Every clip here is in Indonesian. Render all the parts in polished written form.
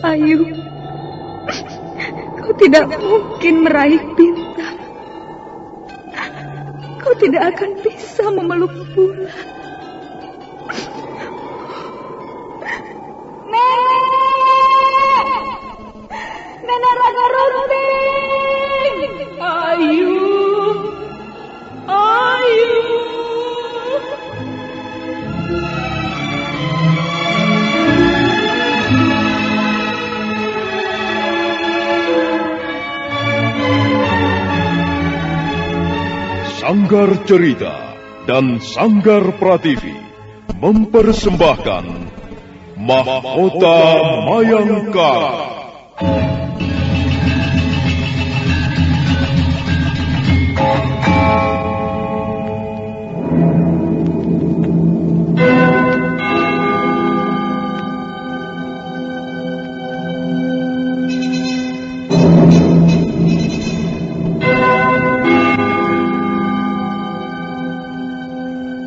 Ayu. Kau tidak mungkin meraih bintang. Kau tidak akan bisa memeluk bulan. Nenek Rangga Runting. Ayu. Sanggar Cerita dan Sanggar Prativi mempersembahkan Mahkota Mayangkara.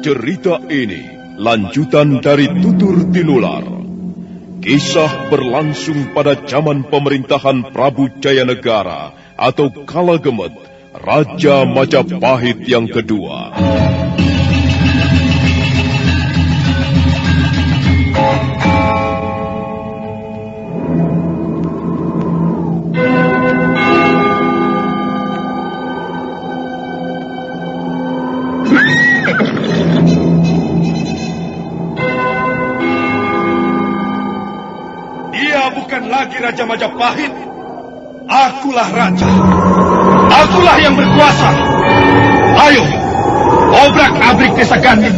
Cerita ini lanjutan dari Tutur Tinular. Kisah berlangsung pada zaman pemerintahan Prabu Jayanegara atau Kalagemet, Raja Majapahit yang kedua. Bukan lagi Raja Majapahit. Akulah raja. Akulah yang berkuasa. Ayo, obrak-abrik desa Ganding.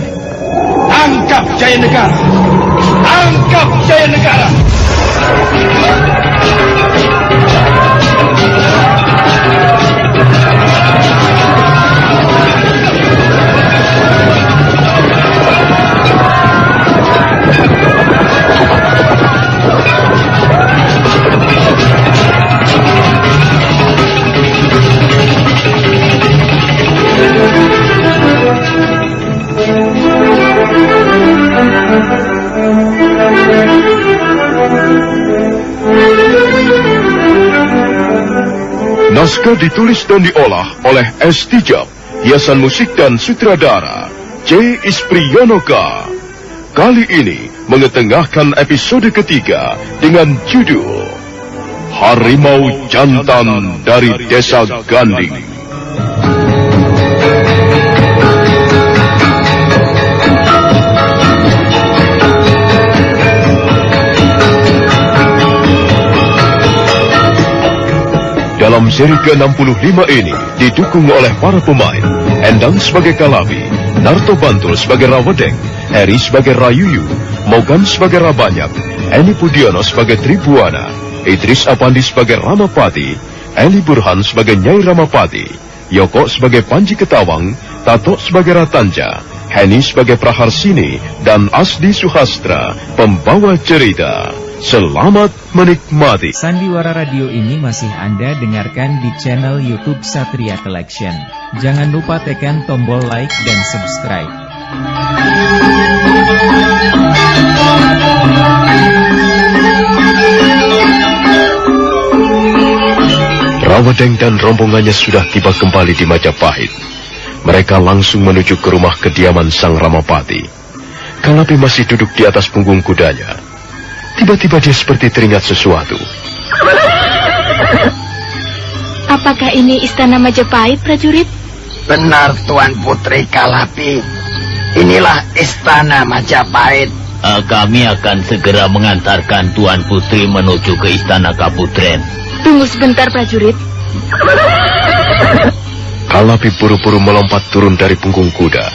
Tangkap Jayanegara. Tangkap Jayanegara. Naskah ditulis dan diolah oleh S. Tijab, hiasan musik dan sutradara C. Ispriyonoka. Kali ini mengetengahkan episode ketiga dengan judul Harimau Jantan dari Desa Ganding. Dalam seri ke-65 ini didukung oleh para pemain Endang sebagai Kalabi, Narto Bantul sebagai Rawedeng, Heri sebagai Rayuyu, Mogan sebagai Rabanyak, Eni Pudiono sebagai Tribuana, Idris Apandi sebagai Ramapati, Eli Burhan sebagai Nyai Ramapati, Yoko sebagai Panji Ketawang, Tato sebagai Ratanja, Heni sebagai Praharsini, dan Asdi Suhastra, pembawa cerita. Selamat menikmati. Sandiwara Radio ini masih Anda dengarkan di channel YouTube Satria Collection. Jangan lupa tekan tombol like dan subscribe. Rawedeng dan rombongannya sudah tiba kembali di Majapahit. Mereka langsung menuju ke rumah kediaman Sang Ramapati. Kalapi masih duduk di atas punggung kudanya. Tiba-tiba dia seperti teringat sesuatu. Apakah ini istana Majapahit, prajurit? Benar, Tuan Putri Kalapi. Inilah istana Majapahit. Kami akan segera mengantarkan Tuan Putri menuju ke istana Kaputren. Tunggu sebentar, prajurit. Kalapi buru-buru melompat turun dari punggung kuda.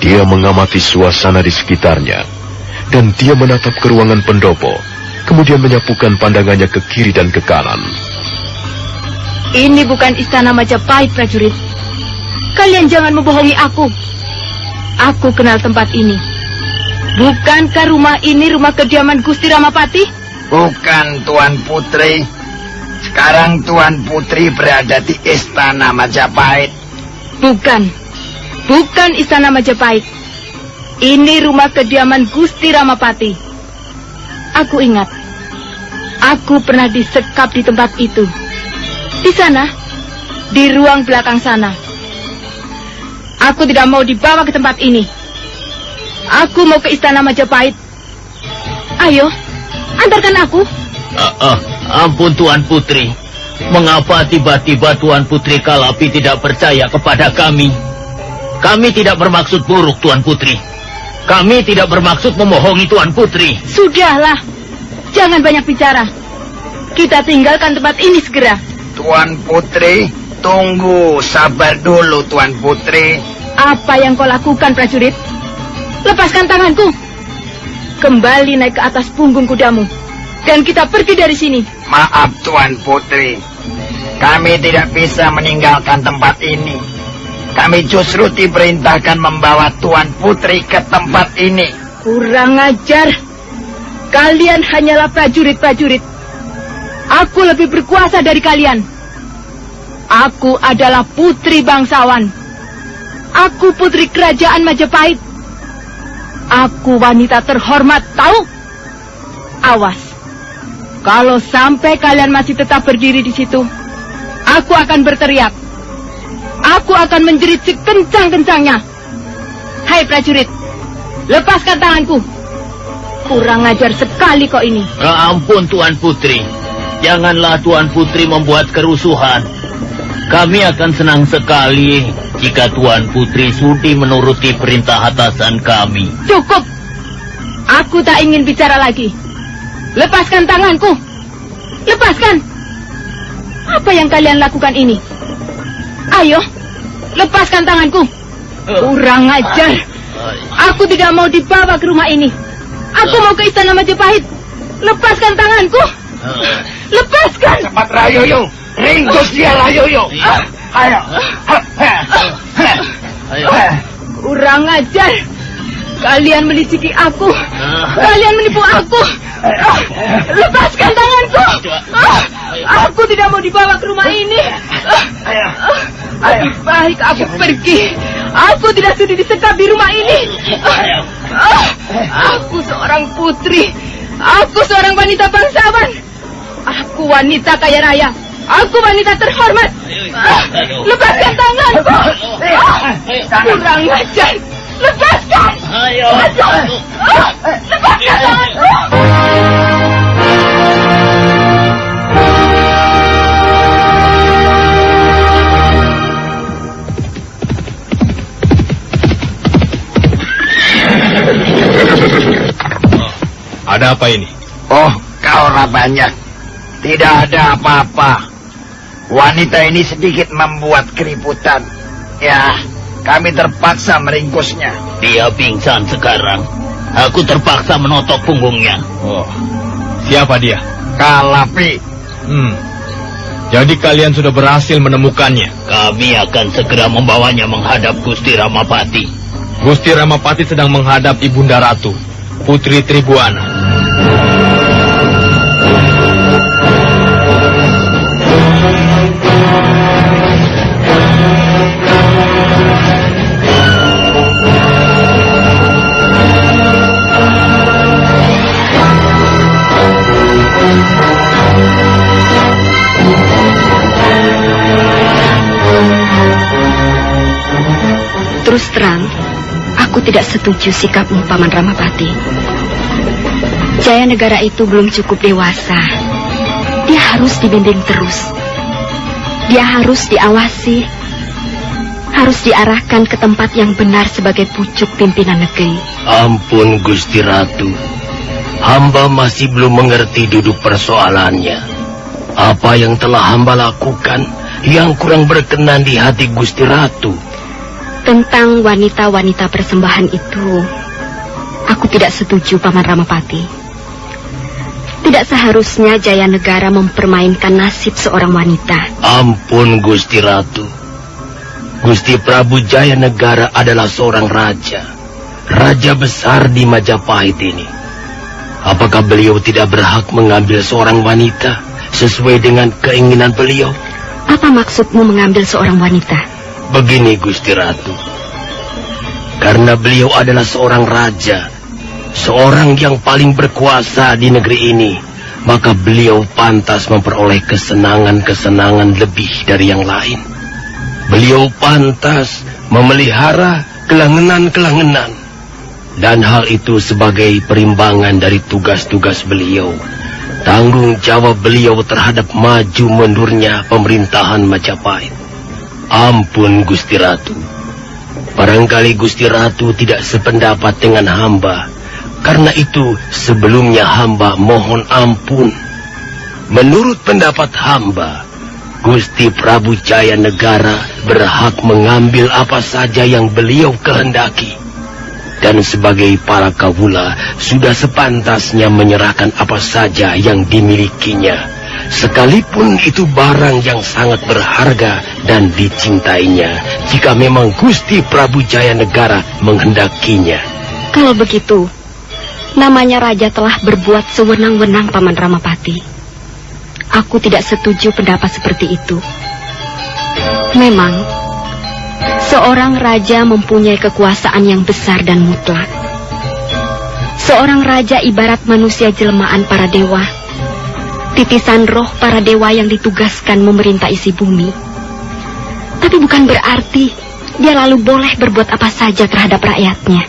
Dia mengamati suasana di sekitarnya. Dan dia menatap ke ruangan pendopo, kemudian menyapukan pandangannya ke kiri dan ke kanan. Ini bukan istana Majapahit, prajurit. Kalian jangan membohongi aku. Aku kenal tempat ini. Bukankah rumah ini rumah kediaman Gusti Ramapati? Bukan, Tuan Putri. Sekarang Tuan Putri berada di istana Majapahit. Bukan istana Majapahit. Ini rumah kediaman Gusti Ramapati. Aku ingat. Aku pernah disekap di tempat itu. Di sana, di ruang belakang sana. Aku tidak mau dibawa ke tempat ini. Aku mau ke istana Majapahit. Ayo, antarkan aku. Ampun Tuan Putri. Mengapa tiba-tiba Tuan Putri Kalapi tidak percaya kepada kami? Kami tidak bermaksud buruk, Tuan Putri. Kami tidak bermaksud memohongi Tuan Putri. Sudahlah, jangan banyak bicara. Kita tinggalkan tempat ini segera. Tuan Putri, tunggu, sabar dulu Tuan Putri. Apa yang kau lakukan, prajurit? Lepaskan tanganku. Kembali naik ke atas punggung kudamu. Dan kita pergi dari sini. Maaf Tuan Putri, kami tidak bisa meninggalkan tempat ini. Kami justru diperintahkan membawa Tuan Putri ke tempat ini. Kurang ajar. Kalian hanyalah prajurit-prajurit. Aku lebih berkuasa dari kalian. Aku adalah putri bangsawan. Aku putri kerajaan Majapahit. Aku wanita terhormat, tahu? Awas. Kalau sampai kalian masih tetap berdiri di situ, aku akan berteriak. Aku akan menjerit sekencang-kencangnya. Hai prajurit, lepaskan tanganku. Kurang ajar sekali kok ini. Ampun Tuan Putri. Janganlah Tuan Putri membuat kerusuhan. Kami akan senang sekali jika Tuan Putri sudi menuruti perintah atasan kami. Cukup. Aku tak ingin bicara lagi. Lepaskan tanganku. Lepaskan. Apa yang kalian lakukan ini? Ayo, lepaskan tanganku. Kurang ajar. Aku tidak mau dibawa ke rumah ini. Aku mau ke istana Majapahit. Lepaskan tanganku. Lepaskan. Cepat Rayoyo, ringkus dia Rayoyo. Ayo. Kurang ajar. Kalian meliciki aku. Kalian menipu aku. Lepaskan tanganku. Aku tidak mau dibawa ke rumah ini. Lebih baik aku pergi. Aku tidak sudi disekap di rumah ini. Aku seorang putri. Aku seorang wanita bangsawan. Aku wanita kaya raya. Aku wanita terhormat. Lepaskan tanganku. Kurang ajar. Lepaskan. Lepaskan tanganku. Ada apa ini? Oh, kau banyak. Tidak ada apa-apa. Wanita ini sedikit membuat keributan. Ya, kami terpaksa meringkusnya. Dia pingsan sekarang. Aku terpaksa menotok punggungnya. Oh, siapa dia? Kalapi. Jadi kalian sudah berhasil menemukannya. Kami akan segera membawanya menghadap Gusti Ramapati. Gusti Ramapati sedang menghadap Ibunda Ratu, Putri Tribuana. Terus terang, aku tidak setuju sikapmu, Paman Ramapati. Jaya negara itu belum cukup dewasa. Dia harus dibimbing terus. Dia harus diawasi. Harus diarahkan ke tempat yang benar sebagai pucuk pimpinan negeri. Ampun Gusti Ratu. Hamba masih belum mengerti duduk persoalannya. Apa yang telah hamba lakukan yang kurang berkenan di hati Gusti Ratu? Tentang wanita-wanita persembahan itu, aku tidak setuju, Paman Ramapati. Tidak seharusnya Jaya Negara mempermainkan nasib seorang wanita. Ampun Gusti Ratu. Gusti Prabu Jaya Negara adalah seorang raja. Raja besar di Majapahit ini. Apakah beliau tidak berhak mengambil seorang wanita sesuai dengan keinginan beliau? Apa maksudmu mengambil seorang wanita? Begini Gusti Ratu, karena beliau adalah seorang raja, seorang yang paling berkuasa di negeri ini, maka beliau pantas memperoleh kesenangan-kesenangan lebih dari yang lain. Beliau pantas memelihara kelangenan-kelangenan, dan hal itu sebagai perimbangan dari tugas-tugas beliau, tanggung jawab beliau terhadap maju mundurnya pemerintahan Majapahit. Ampun Gusti Ratu, barangkali Gusti Ratu tidak sependapat dengan hamba. Karena itu sebelumnya hamba mohon ampun. Menurut pendapat hamba, Gusti Prabu Jayanegara berhak mengambil apa saja yang beliau kehendaki. Dan sebagai para kawula sudah sepantasnya menyerahkan apa saja yang dimilikinya, sekalipun itu barang yang sangat berharga dan dicintainya, jika memang Gusti Prabu Jayanegara menghendakinya. Kalau begitu, namanya raja telah berbuat sewenang-wenang, Paman Ramapati. Aku tidak setuju pendapat seperti itu. Memang, seorang raja mempunyai kekuasaan yang besar dan mutlak. Seorang raja ibarat manusia jelmaan para dewa, titisan roh para dewa yang ditugaskan memerintah isi bumi. Tapi bukan berarti dia lalu boleh berbuat apa saja terhadap rakyatnya.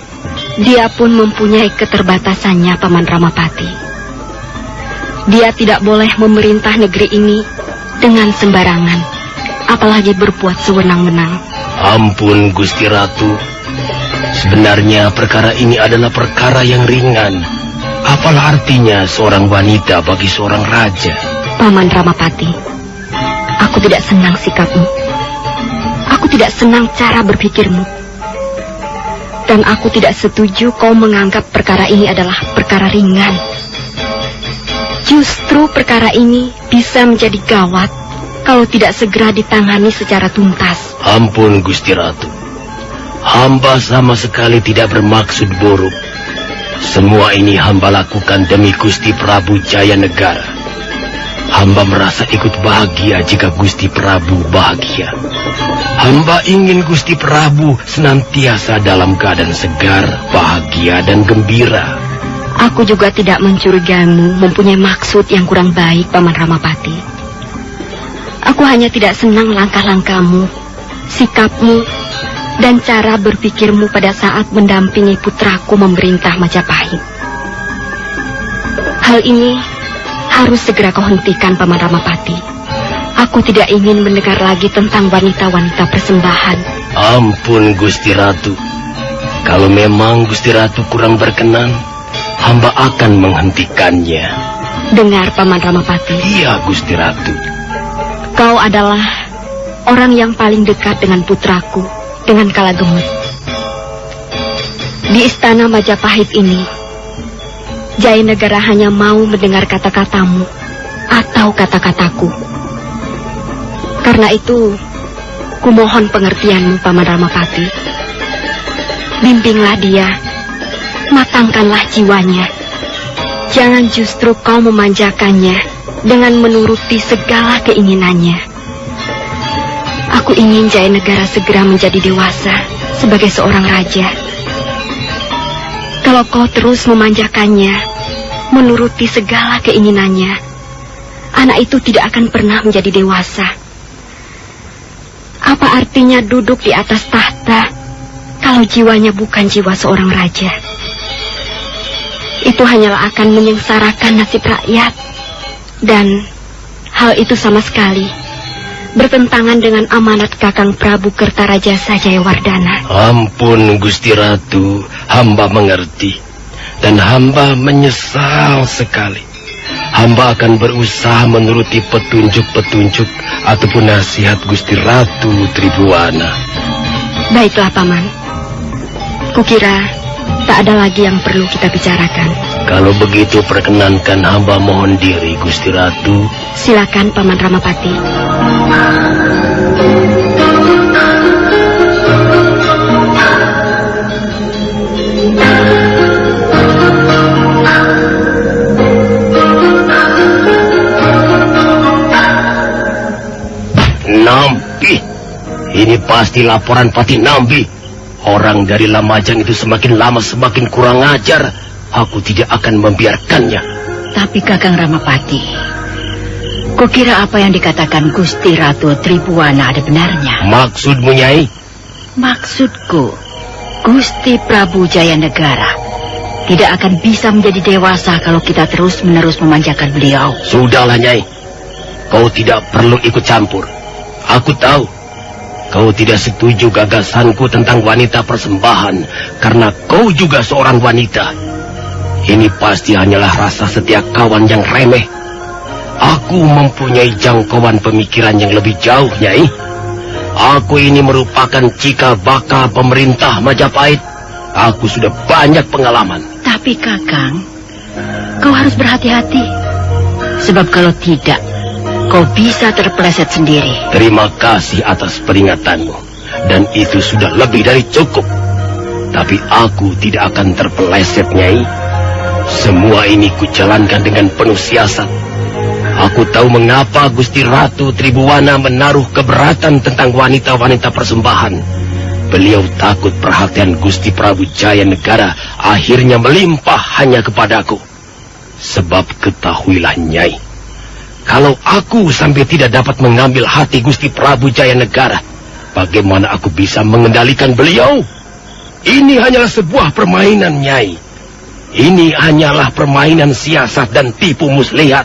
Dia pun mempunyai keterbatasannya, Paman Ramapati. Dia tidak boleh memerintah negeri ini dengan sembarangan, apalagi berbuat sewenang-wenang. Ampun Gusti Ratu, sebenarnya perkara ini adalah perkara yang ringan. Apalah artinya seorang wanita bagi seorang raja? Paman Ramapati, aku tidak senang sikapmu. Aku tidak senang cara berpikirmu. Dan aku tidak setuju kau menganggap perkara ini adalah perkara ringan. Justru perkara ini bisa menjadi gawat kalau tidak segera ditangani secara tuntas. Ampun Gusti Ratu, hamba sama sekali tidak bermaksud buruk. Semua ini hamba lakukan demi Gusti Prabu Jayanegara. Hamba merasa ikut bahagia jika Gusti Prabu bahagia. Hamba ingin Gusti Prabu senantiasa dalam keadaan segar, bahagia, dan gembira. Aku juga tidak mencurigaimu mempunyai maksud yang kurang baik, Paman Ramapati. Aku hanya tidak senang langkah-langkahmu, sikapmu, dan cara berpikirmu pada saat mendampingi putraku memerintah Majapahit. Hal ini harus segera kau hentikan, Paman Ramapati. Aku tidak ingin mendengar lagi tentang wanita-wanita persembahan. Ampun Gusti Ratu, kalau memang Gusti Ratu kurang berkenan, hamba akan menghentikannya. Dengar, Paman Ramapati. Iya, Gusti Ratu. Kau adalah orang yang paling dekat dengan putraku, dengan Kala Gemut. Di istana Majapahit ini, Jayanegara hanya mau mendengar kata-katamu atau kata-kataku. Karena itu, kumohon pengertianmu, Paman Ramapati. Bimbinglah dia, matangkanlah jiwanya. Jangan justru kau memanjakannya dengan menuruti segala keinginannya. Aku ingin Jayanegara segera menjadi dewasa sebagai seorang raja. Kalau kau terus memanjakannya, menuruti segala keinginannya, anak itu tidak akan pernah menjadi dewasa. Apa artinya duduk di atas tahta kalau jiwanya bukan jiwa seorang raja? Itu hanyalah akan menyengsarakan nasib rakyat. Dan hal itu sama sekali bertentangan dengan amanat Kakang Prabu Kertarajasa Jayawardana. Ampun Gusti Ratu, hamba mengerti. Dan hamba menyesal sekali. Hamba akan berusaha menuruti petunjuk-petunjuk ataupun nasihat Gusti Ratu Tribuana. Baiklah, Paman. Kukira tak ada lagi yang perlu kita bicarakan. Kalau begitu perkenankan hamba mohon diri, Gusti Ratu. Silakan, Paman Ramapati. Nampi, ini pasti laporan Pati Nambi. Orang dari Lamajang itu semakin lama semakin kurang ajar. Aku tidak akan membiarkannya. Tapi Kakang Ramapati, kukira apa yang dikatakan Gusti Ratu Tribuwana ada benarnya. Maksudmu, Nyai? Maksudku, Gusti Prabu Jayanegara tidak akan bisa menjadi dewasa kalau kita terus-menerus memanjakan beliau. Sudahlah, Nyai. Kau tidak perlu ikut campur. Aku tahu kau tidak setuju gagasanku tentang wanita persembahan karena kau juga seorang wanita. Ini pasti hanyalah rasa setiap kawan yang remeh. Aku mempunyai jangkauan pemikiran yang lebih jauh, Nyai. Aku ini merupakan cikal bakal pemerintah Majapahit. Aku sudah banyak pengalaman. Tapi Kakang, kau harus berhati-hati. Sebab kalau tidak, kau bisa terpeleset sendiri. Terima kasih atas peringatanmu. Dan itu sudah lebih dari cukup. Tapi aku tidak akan terpeleset, Nyai. Semua ini kujalankan dengan penuh siasat. Aku tahu mengapa Gusti Ratu Tribuwana menaruh keberatan tentang wanita-wanita persembahan. Beliau takut perhatian Gusti Prabu Jayanegara akhirnya melimpah hanya kepadaku. Sebab ketahuilah, Nyai, kalau aku sampai tidak dapat mengambil hati Gusti Prabu Jayanegara, bagaimana aku bisa mengendalikan beliau? Ini hanyalah sebuah permainan, Nyai. Ini hanyalah permainan siasat dan tipu muslihat.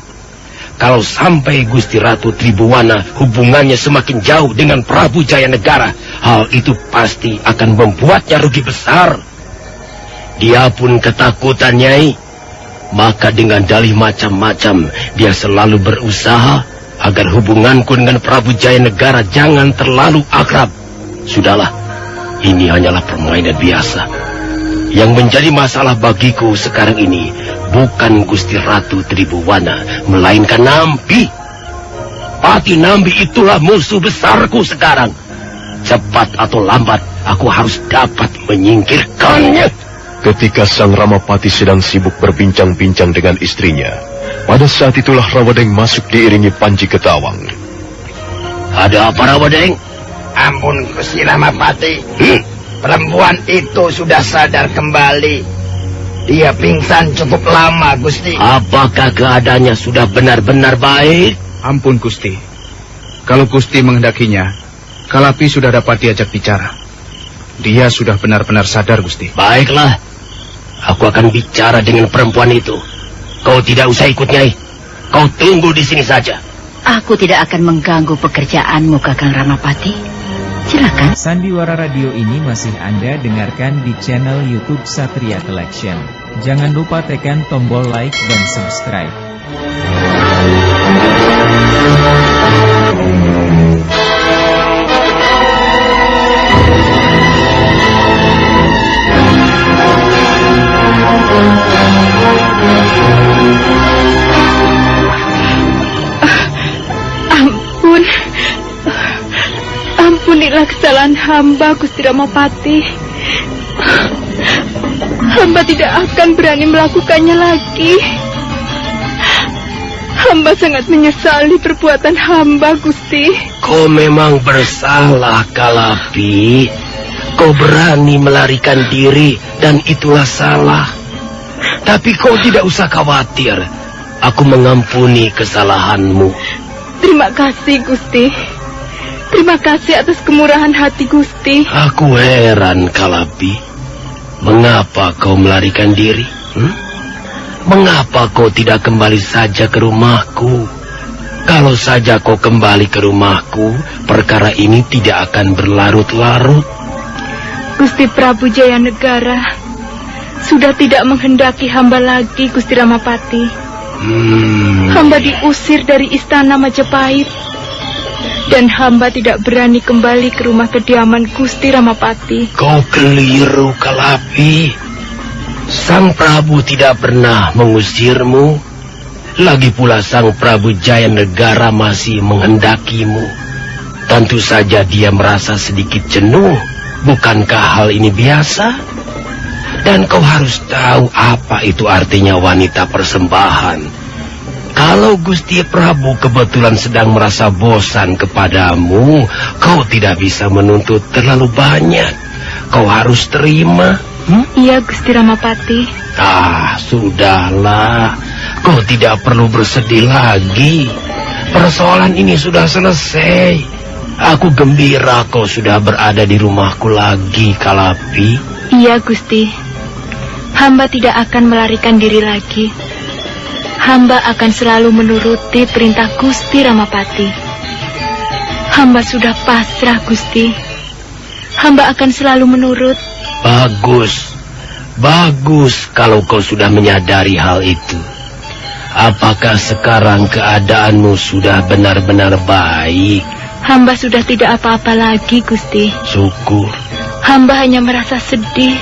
Kalau sampai Gusti Ratu Tribuwana hubungannya semakin jauh dengan Prabu Jayanegara, hal itu pasti akan membuatnya rugi besar. Dia pun ketakutan, Nyai. Maka dengan dalih macam-macam, dia selalu berusaha agar hubunganku dengan Prabu Jayanegara jangan terlalu akrab. Sudahlah, ini hanyalah permainan biasa. Yang menjadi masalah bagiku sekarang ini bukan Gusti Ratu Tribuwana, melainkan Nampi. Pati Nampi itulah musuh besarku sekarang. Cepat atau lambat, aku harus dapat menyingkirkannya. Ketika Sang Ramapati sedang sibuk berbincang-bincang dengan istrinya, pada saat itulah Rawadeng masuk diiringi Panji Ketawang. Ada apa, Rawadeng? Ampun, Gusti Ramapati. Perempuan itu sudah sadar kembali. Dia pingsan cukup lama, Gusti. Apakah keadaannya sudah benar-benar baik? Ampun, Gusti. Kalau Gusti menghendakinya, Kalapi sudah dapat diajak bicara. Dia sudah benar-benar sadar, Gusti. Baiklah. Aku akan bicara dengan perempuan itu. Kau tidak usah ikut, Nyai. Kau tunggu di sini saja. Aku tidak akan mengganggu pekerjaanmu, Kakang Ramapati. Silakan. Sandiwara Radio ini masih Anda dengarkan di channel YouTube Satria Collection. Jangan lupa tekan tombol like dan subscribe. Ampunilah kesalahan hamba, Gusti Ramapati. Hamba tidak akan berani melakukannya lagi. Hamba sangat menyesali perbuatan hamba, Gusti. Kau memang bersalah, Kalapi. Kau berani melarikan diri dan itulah salah. Tapi kau tidak usah khawatir. Aku mengampuni kesalahanmu. Terima kasih, Gusti. Terima kasih atas kemurahan hati Gusti. Aku heran, Kalapi. Mengapa kau melarikan diri? Mengapa kau tidak kembali saja ke rumahku? Kalau saja kau kembali ke rumahku, perkara ini tidak akan berlarut-larut. Gusti Prabu Jayanegara sudah tidak menghendaki hamba lagi, Gusti Ramapati. Hamba diusir dari istana Majapahit. Dan hamba tidak berani kembali ke rumah kediaman Gusti Ramapati. Kau keliru, Kalapi. Sang Prabu tidak pernah mengusirmu. Lagi pula Sang Prabu Jayanegara masih menghendakimu. Tentu saja dia merasa sedikit jenuh. Bukankah hal ini biasa? Dan kau harus tahu apa itu artinya wanita persembahan. Kalau Gusti Prabu kebetulan sedang merasa bosan kepadamu, kau tidak bisa menuntut terlalu banyak. Kau harus terima. Iya, Gusti Ramapati. Sudahlah. Kau tidak perlu bersedih lagi. Persoalan ini sudah selesai. Aku gembira kau sudah berada di rumahku lagi, Kalapi. Iya, Gusti. Hamba tidak akan melarikan diri lagi. Hamba akan selalu menuruti perintah Gusti Ramapati. Hamba sudah pasrah, Gusti. Hamba akan selalu menurut. Bagus. Bagus kalau kau sudah menyadari hal itu. Apakah sekarang keadaanmu sudah benar-benar baik? Hamba sudah tidak apa-apa lagi, Gusti. Syukur. Hamba hanya merasa sedih.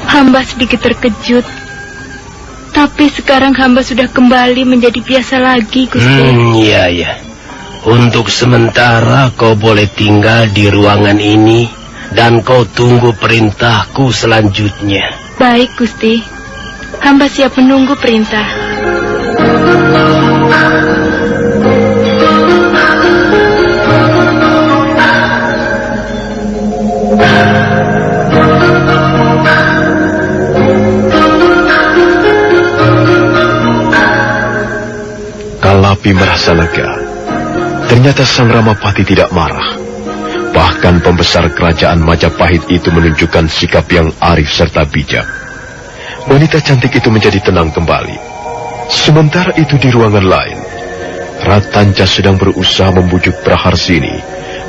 Hamba sedikit terkejut. Tapi sekarang hamba sudah kembali menjadi biasa lagi, Gusti. Iya. Untuk sementara kau boleh tinggal di ruangan ini dan kau tunggu perintahku selanjutnya. Baik, Gusti. Hamba siap menunggu perintah. Kalapi merasa lega. Ternyata Sang Ramapati tidak marah. Bahkan pembesar kerajaan Majapahit itu menunjukkan sikap yang arif serta bijak. Wanita cantik itu menjadi tenang kembali. Sementara itu di ruangan lain, Ratanca sedang berusaha membujuk Praharsini.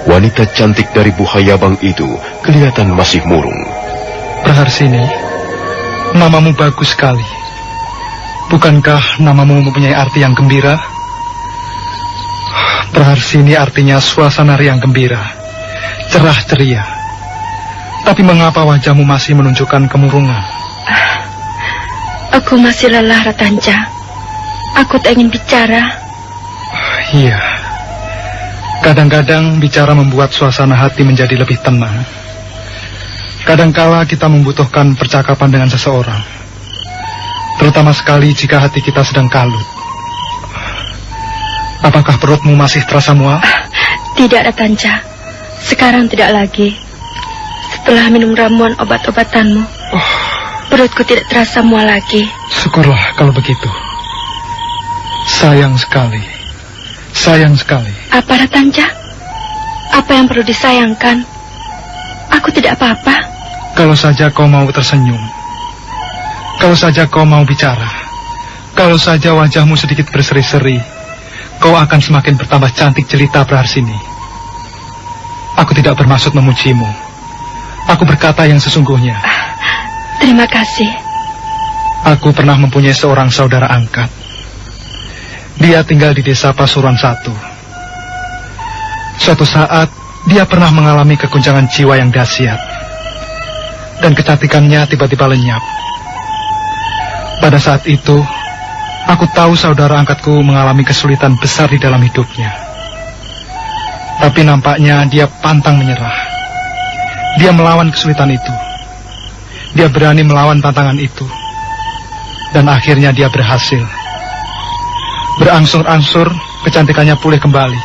Wanita cantik dari Buhayabang itu kelihatan masih murung. Praharsini, namamu bagus sekali. Bukankah namamu mempunyai arti yang gembira? Praharsini artinya suasana yang gembira, cerah ceria. Tapi mengapa wajahmu masih menunjukkan kemurungan? Aku masih lelah, Ratanca. Aku tak ingin bicara. Iya. Kadang-kadang bicara membuat suasana hati menjadi lebih tenang. Kadangkala kita membutuhkan percakapan dengan seseorang. Terutama sekali jika hati kita sedang kalut. Apakah perutmu masih terasa mual? Tidak, Ratanca. Sekarang tidak lagi. Setelah minum ramuan obat-obatanmu, perutku tidak terasa mual lagi. Syukurlah kalau begitu. Sayang sekali. Sayang sekali. Apa, Ratanca? Apa yang perlu disayangkan? Aku tidak apa-apa. Kalau saja kau mau tersenyum. Kalau saja kau mau bicara. Kalau saja wajahmu sedikit berseri-seri, kau akan semakin bertambah cantik jelita, Praharsini. Aku tidak bermaksud memujimu. Aku berkata yang sesungguhnya. Terima kasih. Aku pernah mempunyai seorang saudara angkat. Dia tinggal di desa Pasuruan 1. Suatu saat, dia pernah mengalami keguncangan jiwa yang dahsyat. Dan kecantikannya tiba-tiba lenyap. Pada saat itu, aku tahu saudara angkatku mengalami kesulitan besar di dalam hidupnya. Tapi nampaknya dia pantang menyerah. Dia melawan kesulitan itu. Dia berani melawan tantangan itu. Dan akhirnya dia berhasil. Berangsur-angsur, kecantikannya pulih kembali.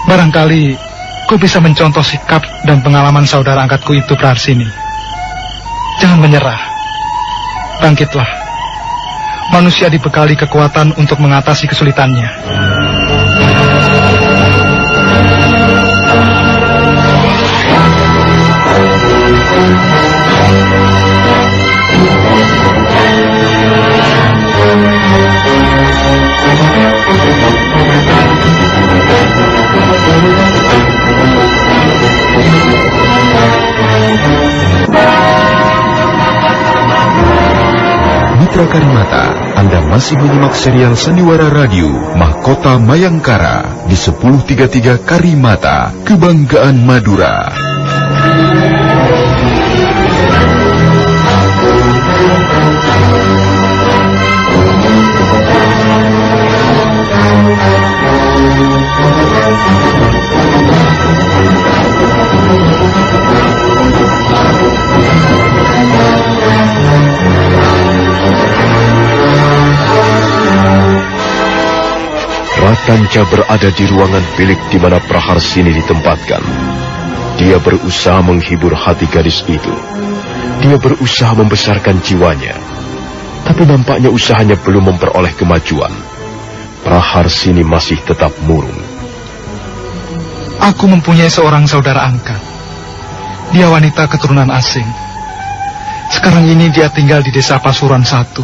Barangkali kau bisa mencontoh sikap dan pengalaman saudara angkatku itu, Praharsini. Jangan menyerah. Bangkitlah. Manusia dibekali kekuatan untuk mengatasi kesulitannya. Mitra Karimata, Anda masih menyimak serial Sandiwara Radio Mahkota Mayangkara di 1033 Karimata, Kebanggaan Madura. Ratanca berada di ruangan bilik di mana Praharsini ditempatkan. Dia berusaha menghibur hati gadis itu. Dia berusaha membesarkan jiwanya. Tapi nampaknya usahanya belum memperoleh kemajuan. Praharsini masih tetap murung. Aku mempunyai seorang saudara angkat. Dia wanita keturunan asing. Sekarang ini dia tinggal di desa Pasuruan 1.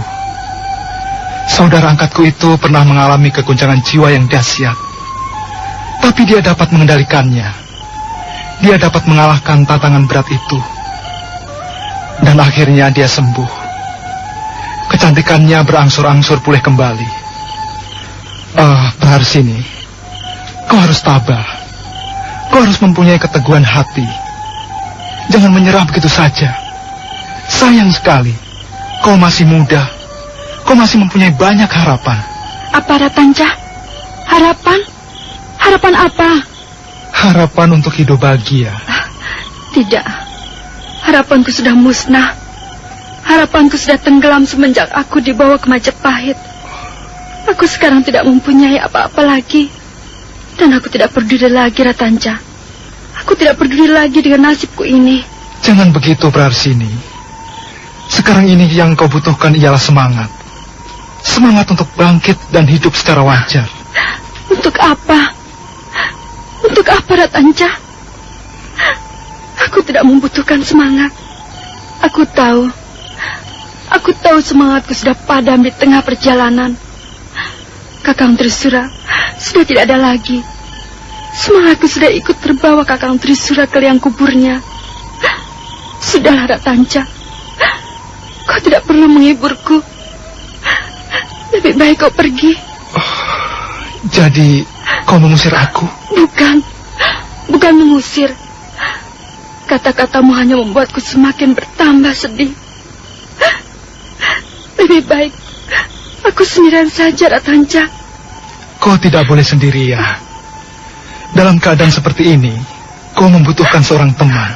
Saudara angkatku itu pernah mengalami kegoncangan jiwa yang dahsyat. Tapi dia dapat mengendalikannya. Dia dapat mengalahkan tantangan berat itu. Dan akhirnya dia sembuh. Kecantikannya berangsur-angsur pulih kembali. Praharsini, kau harus tabah. Kau harus mempunyai keteguhan hati. Jangan menyerah begitu saja. Sayang sekali, kau masih muda. Kau masih mempunyai banyak harapan. Apa, Ratanca? Harapan? Harapan apa? Harapan untuk hidup bahagia. Tidak. Harapanku sudah musnah. Harapanku sudah tenggelam semenjak aku dibawa ke Majapahit. Aku sekarang tidak mempunyai apa-apa lagi. Dan aku tidak peduli lagi, Ratanca. Aku tidak peduli lagi dengan nasibku ini. Jangan begitu, Praharsini. Sekarang ini yang kau butuhkan ialah semangat. Semangat untuk bangkit dan hidup secara wajar. Untuk apa? Untuk apa, Ratanca? Aku tidak membutuhkan semangat. Aku tahu semangatku sudah padam di tengah perjalanan. Kakang Trisura sudah tidak ada lagi. Semangatku sudah ikut terbawa Kakang Trisura ke liang kuburnya. Sudahlah, Ratanca. Kau tidak perlu menghiburku. Lebih baik kau pergi. Jadi kau mengusir aku? Bukan mengusir. Kata-katamu hanya membuatku semakin bertambah sedih. Lebih baik aku sendirian saja, Ratanca. Kau tidak boleh sendirian. Dalam keadaan seperti ini, kau membutuhkan seorang teman.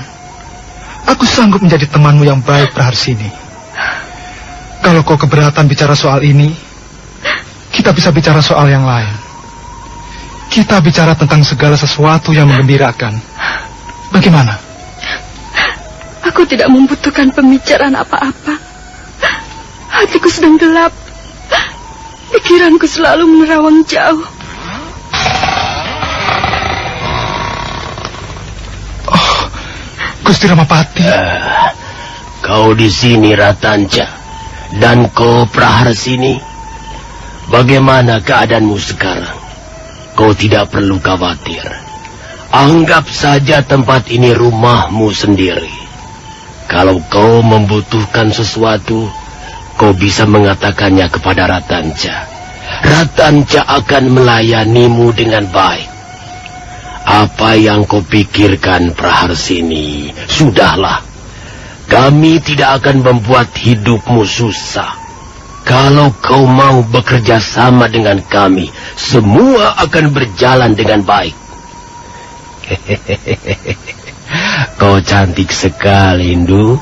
Aku sanggup menjadi temanmu yang baik, Praharsini. Kalau kau keberatan bicara soal ini, kita bisa bicara soal yang lain. Kita bicara tentang segala sesuatu yang menggembirakan. Bagaimana? Aku tidak membutuhkan pembicaraan apa-apa. Hatiku sedang gelap. Pikiranku selalu menerawang jauh. Gusti Ramapati. Kau di sini, Ratanca, dan kau Praharsini. Bagaimana keadaanmu sekarang? Kau tidak perlu khawatir. Anggap saja tempat ini rumahmu sendiri. Kalau kau membutuhkan sesuatu, kau bisa mengatakannya kepada Ratanca. Ratanca akan melayanimu dengan baik. Apa yang kau pikirkan, Praharsini, sudahlah. Kami tidak akan membuat hidupmu susah. Kalau kau mau bekerja sama dengan kami, semua akan berjalan dengan baik. Kau cantik sekali, Indu.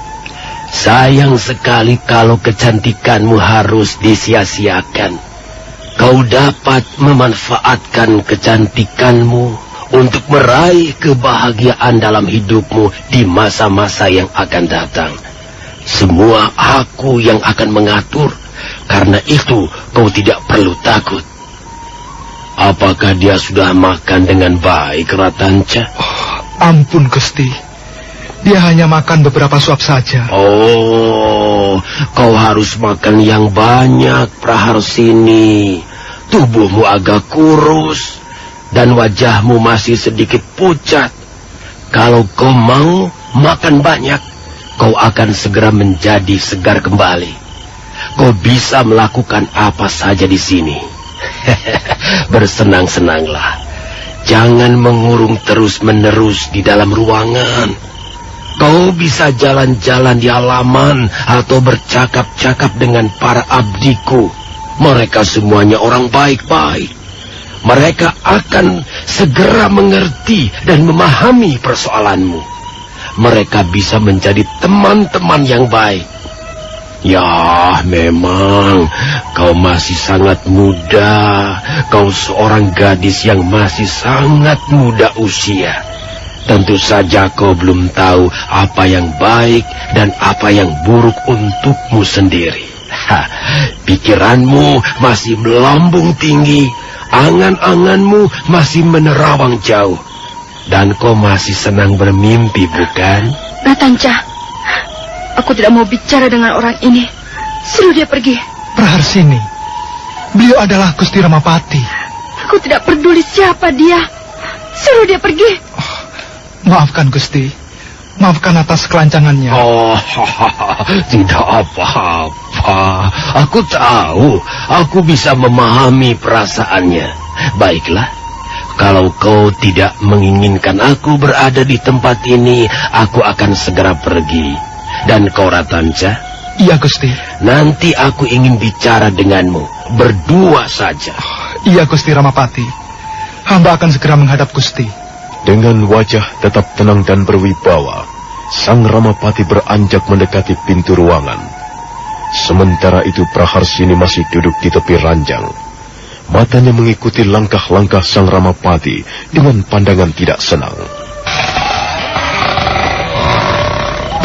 Sayang sekali kalau kecantikanmu harus disia-siakan. Kau dapat memanfaatkan kecantikanmu untuk meraih kebahagiaan dalam hidupmu di masa-masa yang akan datang. Semua aku yang akan mengatur. Karena itu kau tidak perlu takut. Apakah dia sudah makan dengan baik, Ratanca? Ampun, Gusti. Dia hanya makan beberapa suap saja. Oh, kau harus makan yang banyak, Praharsini. Tubuhmu agak kurus dan wajahmu masih sedikit pucat. Kalau kau mau makan banyak, kau akan segera menjadi segar kembali. Kau bisa melakukan apa saja di sini. Bersenang-senanglah. Jangan mengurung terus-menerus di dalam ruangan. Kau bisa jalan-jalan di halaman atau bercakap-cakap dengan para abdiku. Mereka semuanya orang baik-baik. Mereka akan segera mengerti dan memahami persoalanmu. Mereka bisa menjadi teman-teman yang baik. Ya, memang kau masih sangat muda. Kau seorang gadis yang masih sangat muda usia. Tentu saja kau belum tahu apa yang baik dan apa yang buruk untukmu sendiri. Pikiranmu masih melambung tinggi, angan-anganmu masih menerawang jauh, dan kau masih senang bermimpi, bukan? Ratanca, aku tidak mau bicara dengan orang ini. Suruh dia pergi. Praharsini, beliau adalah Gusti Ramapati. Aku tidak peduli siapa dia. Suruh dia pergi. Maafkan Gusti, maafkan atas kelancangannya. Oh, tidak apa-apa. Aku tahu, aku bisa memahami perasaannya. Baiklah, kalau kau tidak menginginkan aku berada di tempat ini, aku akan segera pergi. Dan kau, Ratanca? Iya, Gusti. Nanti aku ingin bicara denganmu, berdua saja. Iya, Gusti Ramapati. Hamba akan segera menghadap Gusti. Dengan wajah tetap tenang dan berwibawa, Sang Ramapati beranjak mendekati pintu ruangan. Sementara itu Praharsini masih duduk di tepi ranjang. Matanya mengikuti langkah-langkah Sang Ramapati dengan pandangan tidak senang.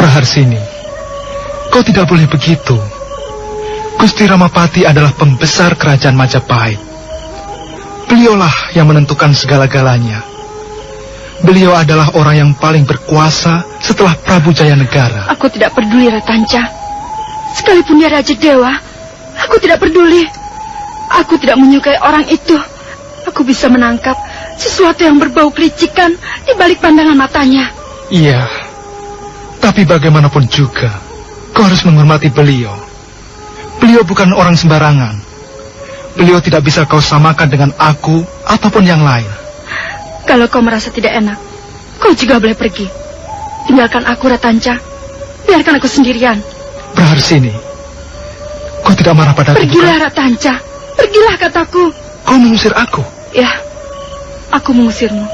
Praharsini, kau tidak boleh begitu. Gusti Ramapati adalah pembesar kerajaan Majapahit. Beliaulah yang menentukan segala-galanya. Beliau adalah orang yang paling berkuasa setelah Prabu Jayanegara. Aku tidak peduli, Ratanca. Sekalipun dia Raja Dewa, aku tidak peduli. Aku tidak menyukai orang itu. Aku bisa menangkap sesuatu yang berbau kelicikan di balik pandangan matanya. Iya, tapi bagaimanapun juga, kau harus menghormati beliau. Beliau bukan orang sembarangan. Beliau tidak bisa kau samakan dengan aku ataupun yang lain. Kalau kau merasa tidak enak, kau juga boleh pergi. Tinggalkan aku, Ratanca. Biarkan aku sendirian. Praharsini, kau tidak marah padaku? Pergilah, bukan? Ratanca. Pergilah, kataku. Kau mengusir aku? Ya, aku mengusirmu.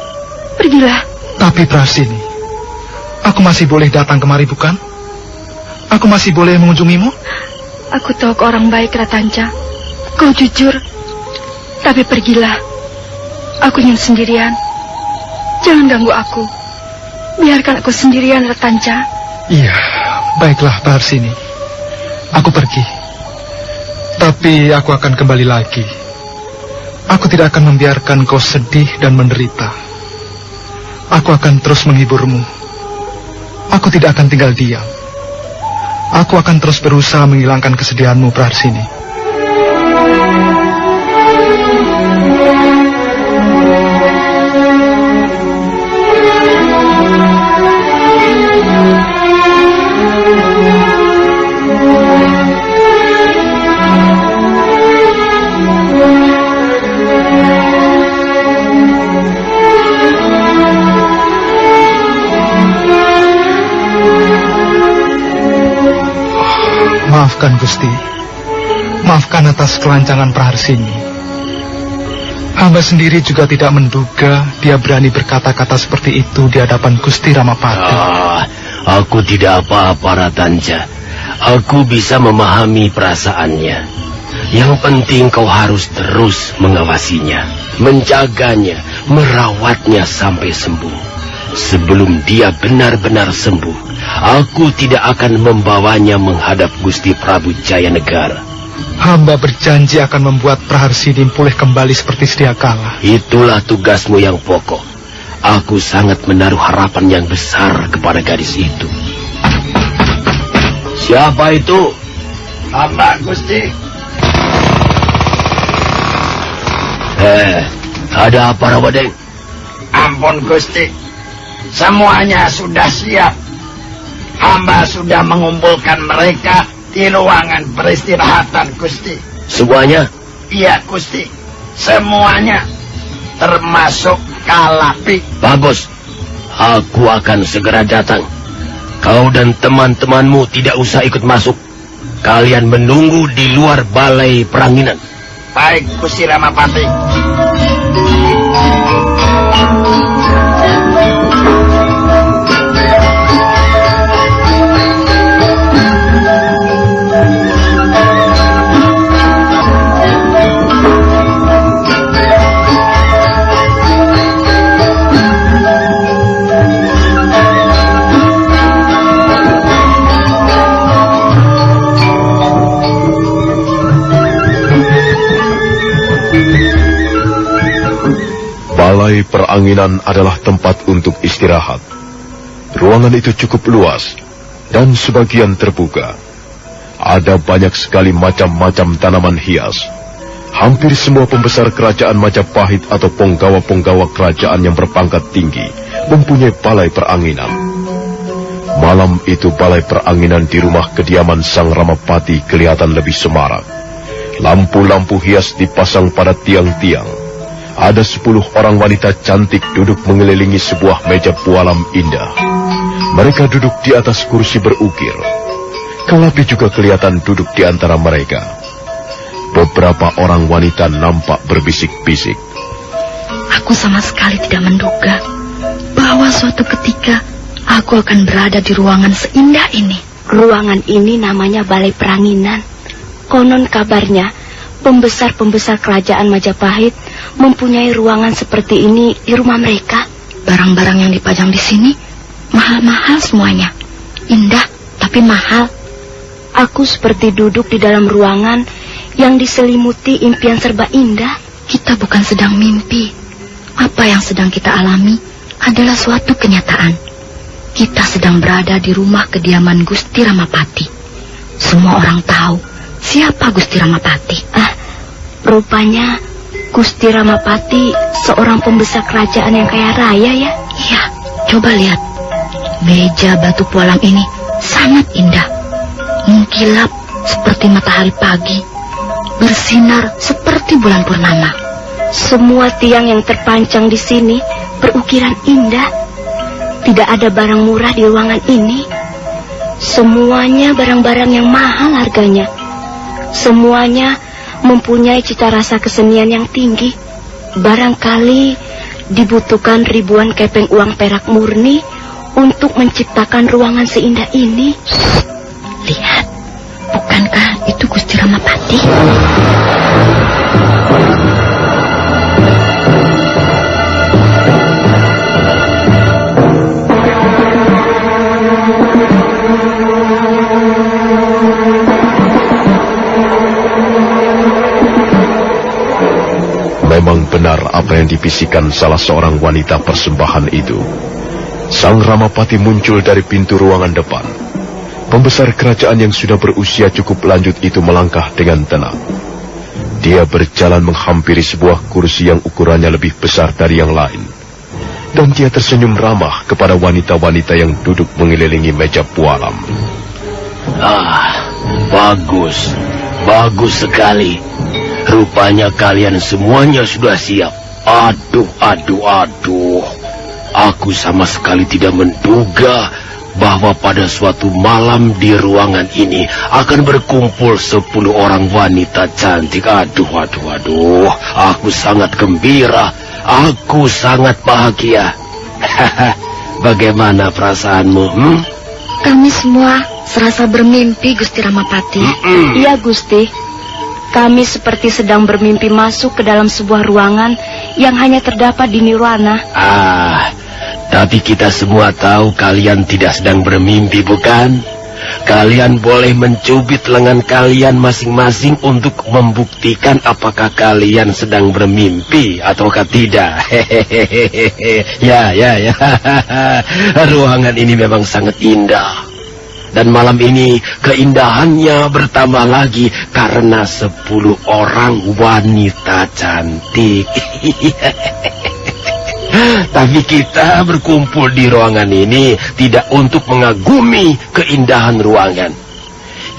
Pergilah. Tapi Praharsini, aku masih boleh datang kemari, bukan? Aku masih boleh mengunjungimu? Aku tahu kau orang baik, Ratanca. Kau jujur. Tapi pergilah. Aku ingin sendirian. Jangan ganggu aku. Biarkan aku sendirian, Ratanca. Iya, baiklah Praharsini. Aku pergi. Tapi aku akan kembali lagi. Aku tidak akan membiarkan kau sedih dan menderita. Aku akan terus menghiburmu. Aku tidak akan tinggal diam. Aku akan terus berusaha menghilangkan kesedihanmu, Praharsini. Maafkan Gusti. Maafkan atas kelancangan Praharsini. Hamba sendiri juga tidak menduga dia berani berkata-kata seperti itu di hadapan Gusti Ramapati. Aku tidak apa-apa, Ratanca. Aku bisa memahami perasaannya. Yang penting kau harus terus mengawasinya, menjaganya, merawatnya sampai sembuh. Sebelum dia benar-benar sembuh, aku tidak akan membawanya menghadap Gusti Prabu Jayanegara. Hamba berjanji akan membuat Praharsini pulih kembali seperti sedia kala. Itulah tugasmu yang pokok. Aku sangat menaruh harapan yang besar kepada gadis itu. Siapa itu? Hamba, Gusti. Ada apa, Rawadeng? Ampun, Gusti. Semuanya sudah siap. Hamba sudah mengumpulkan mereka di ruangan peristirahatan, Gusti. Semuanya? Iya, Gusti. Semuanya. Termasuk Kalapi. Bagus. Aku akan segera datang. Kau dan teman-temanmu tidak usah ikut masuk. Kalian menunggu di luar balai peranginan. Baik, Gusti Ramapati. Balai Peranginan adalah tempat untuk istirahat. Ruangan itu cukup luas dan sebagian terbuka. Ada banyak sekali macam-macam tanaman hias. Hampir semua pembesar kerajaan Majapahit atau penggawa-penggawa kerajaan yang berpangkat tinggi mempunyai balai peranginan. Malam itu balai peranginan di rumah kediaman Sang Ramapati kelihatan lebih semarak. Lampu-lampu hias dipasang pada tiang-tiang. Ada 10 orang wanita cantik duduk mengelilingi sebuah meja pualam indah. Mereka duduk di atas kursi berukir. Kalapi juga kelihatan duduk di antara mereka. Beberapa orang wanita nampak berbisik-bisik. Aku sama sekali tidak menduga bahwa suatu ketika aku akan berada di ruangan seindah ini. Ruangan ini namanya Balai Peranginan. Konon kabarnya pembesar-pembesar kerajaan Majapahit mempunyai ruangan seperti ini di rumah mereka. Barang-barang yang dipajang di sini mahal-mahal semuanya. Indah tapi mahal. Aku seperti duduk di dalam ruangan yang diselimuti impian serba indah. Kita bukan sedang mimpi. Apa yang sedang kita alami adalah suatu kenyataan. Kita sedang berada di rumah kediaman Gusti Ramapati. Semua orang tahu siapa Gusti Ramapati. Rupanya Gusti Ramapati seorang pembesar kerajaan yang kaya raya ya? Iya, coba lihat. Meja batu pualam ini sangat indah. Mengkilap seperti matahari pagi. Bersinar seperti bulan purnama. Semua tiang yang terpancang di sini berukiran indah. Tidak ada barang murah di ruangan ini. Semuanya barang-barang yang mahal harganya. Semuanya mempunyai cita rasa kesenian yang tinggi. Barangkali dibutuhkan ribuan kepeng uang perak murni untuk menciptakan ruangan seindah ini. Lihat, bukankah itu Gusti Ramapati? Memang benar apa yang dibisikkan salah seorang wanita persembahan itu. Sang Ramapati muncul dari pintu ruangan depan. Pembesar kerajaan yang sudah berusia cukup lanjut itu melangkah dengan tenang. Dia berjalan menghampiri sebuah kursi yang ukurannya lebih besar dari yang lain. Dan dia tersenyum ramah kepada wanita-wanita yang duduk mengelilingi meja pualam. Bagus. Bagus sekali. Rupanya kalian semuanya sudah siap. Aduh. Aku sama sekali tidak menduga bahwa pada suatu malam di ruangan ini akan berkumpul 10 orang wanita cantik. Aduh. Aku sangat gembira. Aku sangat bahagia. Bagaimana perasaanmu? Kami semua serasa bermimpi, Gusti Ramapati. Iya, Gusti. Kami seperti sedang bermimpi masuk ke dalam sebuah ruangan yang hanya terdapat di nirwana. Tapi kita semua tahu kalian tidak sedang bermimpi, bukan? Kalian boleh mencubit lengan kalian masing-masing untuk membuktikan apakah kalian sedang bermimpi ataukah tidak. Ya. Ruangan ini memang sangat indah. Dan malam ini keindahannya bertambah lagi karena 10 orang wanita cantik. Tapi kita berkumpul di ruangan ini tidak untuk mengagumi keindahan ruangan.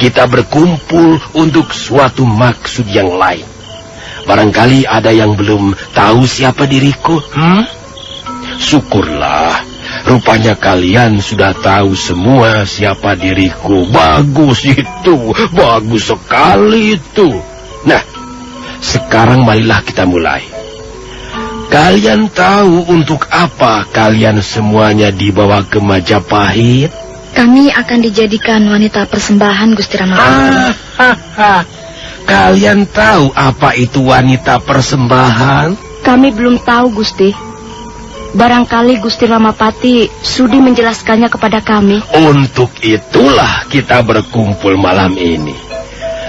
Kita berkumpul untuk suatu maksud yang lain. Barangkali ada yang belum tahu siapa diriku. Syukurlah. Rupanya kalian sudah tahu semua siapa diriku. Bagus itu. Bagus sekali itu. Nah, sekarang marilah kita mulai. Kalian tahu untuk apa kalian semuanya dibawa ke Majapahit? Kami akan dijadikan wanita persembahan, Gusti Ramapati. Kalian tahu apa itu wanita persembahan? Kami belum tahu, Gusti. Barangkali Gusti Ramapati sudi menjelaskannya kepada kami. Untuk itulah kita berkumpul malam ini.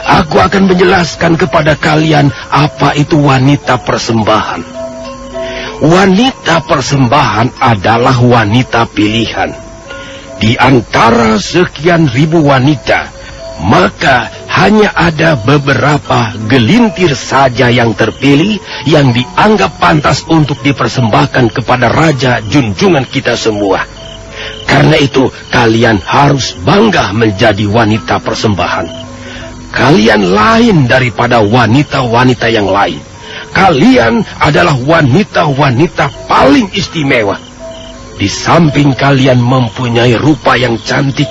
Aku akan menjelaskan kepada kalian apa itu wanita persembahan. wanita persembahan adalah wanita pilihan. Di antara sekian ribu wanita, maka hanya ada beberapa gelintir saja yang terpilih yang dianggap pantas untuk dipersembahkan kepada raja junjungan kita semua. Karena itu, kalian harus bangga menjadi wanita persembahan. Kalian lain daripada wanita-wanita yang lain. Kalian adalah wanita-wanita paling istimewa. Di samping kalian mempunyai rupa yang cantik,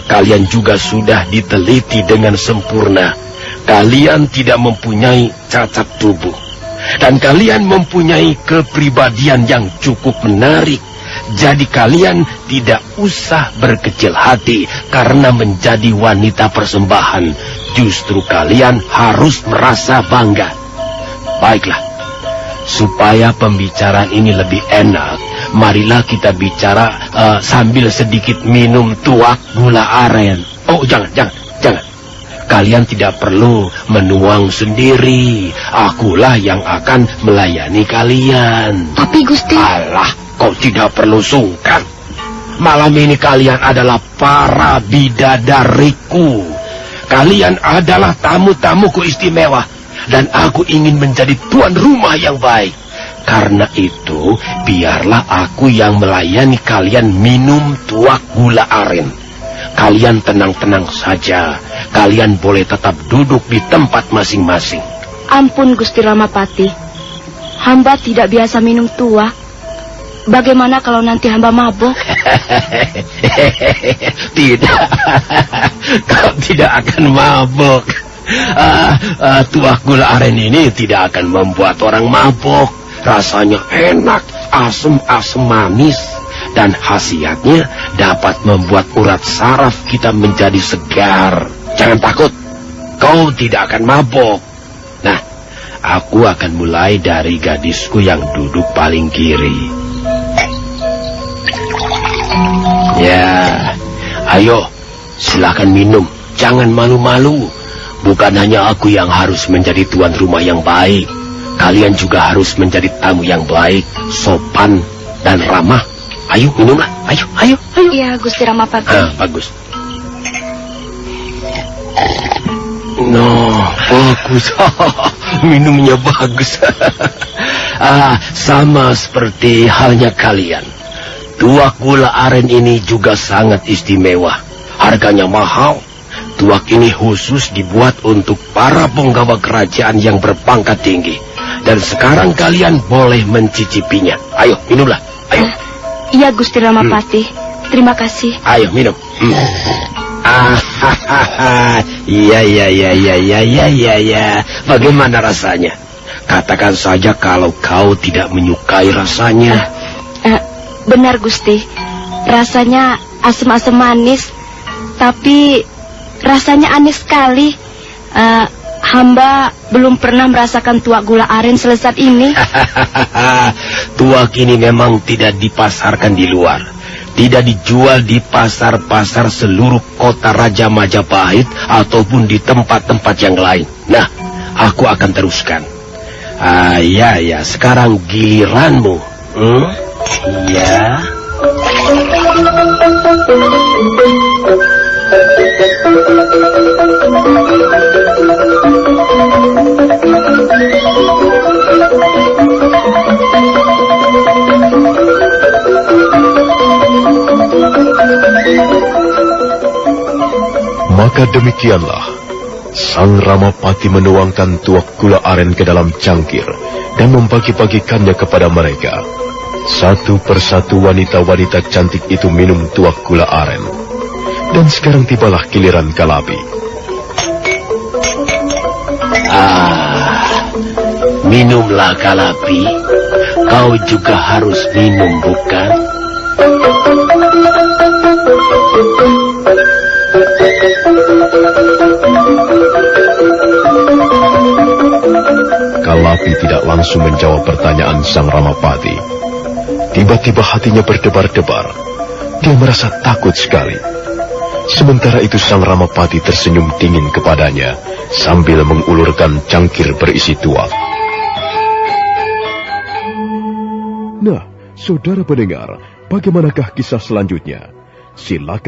kalian juga sudah diteliti dengan sempurna. Kalian tidak mempunyai cacat tubuh. Dan kalian mempunyai kepribadian yang cukup menarik. Jadi kalian tidak usah berkecil hati karena menjadi wanita persembahan. Justru kalian harus merasa bangga. Baiklah, supaya pembicaraan ini lebih enak, marilah kita bicara sambil sedikit minum tuak gula aren. Oh, jangan. Kalian tidak perlu menuang sendiri. Akulah yang akan melayani kalian. Tapi Gusti... Alah, kau tidak perlu sungkan. Malam ini kalian adalah para bidadariku. Kalian adalah tamu-tamuku istimewa. Dan aku ingin menjadi tuan rumah yang baik. Karena itu, biarlah aku yang melayani kalian minum tuak gula aren. Kalian tenang-tenang saja. Kalian boleh tetap duduk di tempat masing-masing. Ampun Gusti Ramapati. Hamba tidak biasa minum tuak. Bagaimana kalau nanti hamba mabuk? Tidak. Kau tidak akan mabuk. Tuak gula aren ini tidak akan membuat orang mabuk. Rasanya enak, asam-asam manis. Dan khasiatnya dapat membuat urat saraf kita menjadi segar. Jangan takut, kau tidak akan mabuk. Nah, aku akan mulai dari gadisku yang duduk paling kiri. Ya, ayo, silakan minum. Jangan malu-malu. Bukan hanya aku yang harus menjadi tuan rumah yang baik. Kalian juga harus menjadi tamu yang baik, sopan, dan ramah. Ayo, minumlah. Ayo. Iya, Gusti Ramapati. Bagus. No, bagus. Minumnya bagus. Sama seperti halnya kalian. Tuak gula aren ini juga sangat istimewa. Harganya mahal. Tuak ini khusus dibuat untuk para penggawa kerajaan yang berpangkat tinggi. Dan sekarang kalian boleh mencicipinya. Ayo, minumlah. Ayo. Iya, Gusti Ramapati. Terima kasih. Ayo, minum. Iya. Bagaimana rasanya? Katakan saja kalau kau tidak menyukai rasanya. Benar, Gusti. Rasanya asam-asam manis. Tapi rasanya aneh sekali. Hamba belum pernah merasakan tuak gula aren selesat ini. Tuak ini memang tidak dipasarkan di luar. Tidak dijual di pasar-pasar seluruh kota Raja Majapahit ataupun di tempat-tempat yang lain. Nah, aku akan teruskan. Ya, sekarang giliranmu. Ya. Maka demikianlah, Sang Ramapati menuangkan tuak gula aren ke dalam cangkir dan membagi-bagikannya kepada mereka. Satu persatu wanita-wanita cantik itu minum tuak gula aren. Dan sekarang tibalah giliran Kalabi. Minumlah Kalabi. Kau juga harus minum, bukan? Kalabi tidak langsung menjawab pertanyaan Sang Ramapati. Tiba-tiba hatinya berdebar-debar. Dia merasa takut sekali. Sementara itu Sang Ramapati tersenyum dingin kepadanya sambil mengulurkan cangkir berisi tuak. Nah, saudara pendengar, bagaimanakah kisah selanjutnya? Silakan